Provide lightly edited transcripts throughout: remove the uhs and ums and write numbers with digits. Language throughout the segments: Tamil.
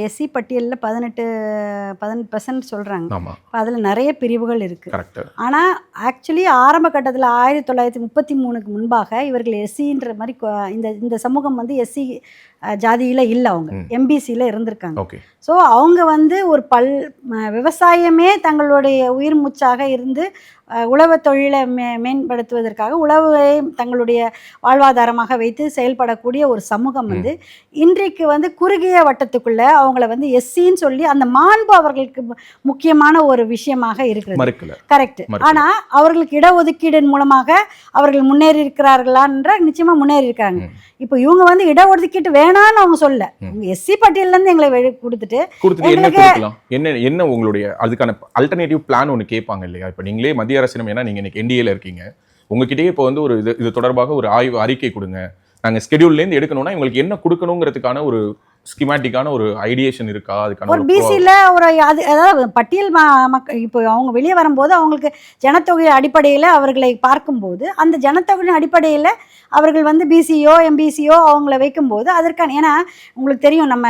எஸ்சி பட்டியலில் 18% சொல்கிறாங்க. ஆமாம், அதில் நிறைய பிரிவுகள் இருக்குது. கரெக்ட். ஆனால் ஆக்சுவலி ஆரம்ப கட்டத்தில் 1933க்கு முன்பாக இவர்கள் எஸ்சின்ற மாதிரி இந்த சமூகம் வந்து எஸ்சி ஜாதியில் இல்லை, அவங்க எம்பிசியில் இருந்திருக்காங்க. ஓகே. ஸோ அவங்க வந்து ஒரு விவசாயமே தங்களுடைய உயிர் மூச்சாக இருந்து உழவு தொழிலை மேம்படுத்துவதற்காக உழவை தங்களுடைய வாழ்வாதாரமாக வைத்து செயல்படக்கூடிய ஒரு சமூகம் வந்து இன்றைக்கு வந்து குறுகிய வட்டத்துக்குள்ளே அவங்கள வந்து எஸ்சின்னு சொல்லி அந்த மாண்பு அவர்களுக்கு முக்கியமான ஒரு விஷயமாக இருக்கிறது. கரெக்ட். ஆனால் அவர்களுக்கு இடஒதுக்கீடு மூலமாக அவர்கள் முன்னேறி இருக்கிறார்களான்ற நிச்சயமாக முன்னேறி இருக்காங்க. இப்போ இவங்க வந்து இடஒதுக்கீட்டு வேணான்னு அவங்க சொல்ல, எஸ்சி பட்டியலேருந்து எங்களை கொடுத்துட்டு என்ன உங்களுடைய அதுக்கான அல்டர்னேட்டிவ் பிளான் ஒன்று கேட்பாங்க இல்லையா? இப்போ நீங்களே மத்திய அரசிடம், ஏன்னா நீங்கள் இன்னைக்கு என்டிஏல இருக்கீங்க, உங்ககிட்டயே இப்போ வந்து ஒரு இது தொடர்பாக ஒரு ஆய்வு அறிக்கை கொடுங்க, நாங்கள் ஸ்கெடியூல்லேருந்து எடுக்கணும்னா இவங்களுக்கு என்ன கொடுக்கணுங்கிறதுக்கான ஒரு ஸ்கிமேட்டிக்கான ஒரு ஐடியேஷன் இருக்கா? அதுக்கான ஒரு பிசியில் ஒரு அதாவது பட்டியல் மக்கள் இப்போ அவங்க வெளியே வரும்போது அவங்களுக்கு ஜனத்தொகை அடிப்படையில் அவர்களை பார்க்கும்போது அந்த ஜனத்தொகையின் அடிப்படையில் அவர்கள் வந்து பிசியோ எம்பிசியோ அவங்கள வைக்கும்போது அதற்கான, ஏன்னா உங்களுக்கு தெரியும் நம்ம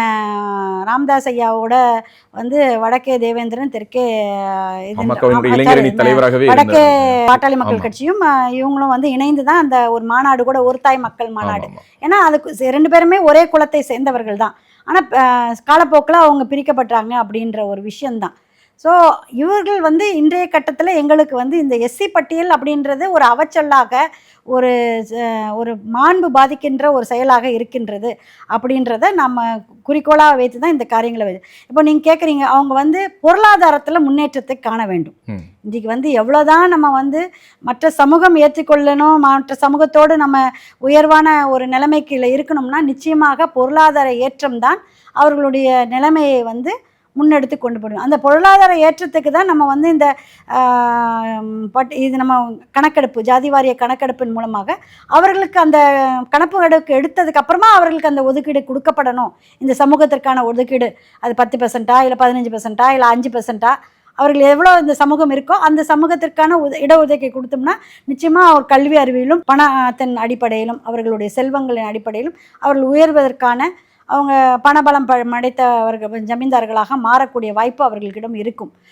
ராமதாஸ் ஐயாவோட வந்து வடக்கே தேவேந்திரன் தெற்கே வடக்கே பாட்டாளி மக்கள் கட்சியும் இவங்களும் வந்து இணைந்து தான் அந்த ஒரு மாநாடு கூட ஒரு தாய் மக்கள் மாநாடு. ஏன்னா அதுக்கு 2 பேருமே ஒரே குலத்தை சேர்ந்தவர்கள் தான். ஆனால் காலப்போக்கில் அவங்க பிரிக்கப்பட்டாங்க அப்படின்ற ஒரு விஷயந்தான். ஸோ இவர்கள் வந்து இன்றைய கட்டத்தில் எங்களுக்கு வந்து இந்த எஸ்சி பட்டியல் அப்படின்றது ஒரு அவச்சொல்லாக ஒரு மாண்பு பாதிக்கின்ற ஒரு செயலாக இருக்கின்றது அப்படின்றத நம்ம குறிக்கோளாக வைத்து தான் இந்த காரியங்களை வைத்து. இப்போ நீங்கள் கேட்குறீங்க, அவங்க வந்து பொருளாதாரத்தில் முன்னேற்றத்தை காண வேண்டும். இன்றைக்கி வந்து எவ்வளோதான் நம்ம வந்து மற்ற சமூகம் ஏற்றுக்கொள்ளணும், மற்ற சமூகத்தோடு நம்ம உயர்வான ஒரு நிலைமைக்கு இருக்கணும்னா நிச்சயமாக பொருளாதார ஏற்றம் தான் அவர்களுடைய நிலைமையை வந்து முன்னெடுத்து கொண்டு போடுவோம். அந்த பொருளாதார ஏற்றத்துக்கு தான் நம்ம வந்து இந்த இது நம்ம கணக்கெடுப்பு, ஜாதி வாரிய கணக்கெடுப்பின் மூலமாக அவர்களுக்கு அந்த கணக்கெடுப்பு எடுத்ததுக்கு அப்புறமா அவர்களுக்கு அந்த ஒதுக்கீடு கொடுக்கப்படணும். இந்த சமூகத்திற்கான ஒதுக்கீடு அது 10% இல்லை 15% இல்லை 5%, அவர்கள் எவ்வளோ இந்த சமூகம் இருக்கோ அந்த சமூகத்திற்கான இடஒதுக்கீடு கொடுத்தோம்னா நிச்சயமாக அவர் கல்வி அறிவியலும் பணத்தின் அடிப்படையிலும் அவர்களுடைய செல்வங்களின் அடிப்படையிலும் அவர்கள் உயர்வதற்கான அவங்க பணபலம் படைத்தவர்கள் ஜமீன்தார்களாக மாறக்கூடிய வாய்ப்பு அவர்களிடம் இருக்கும்.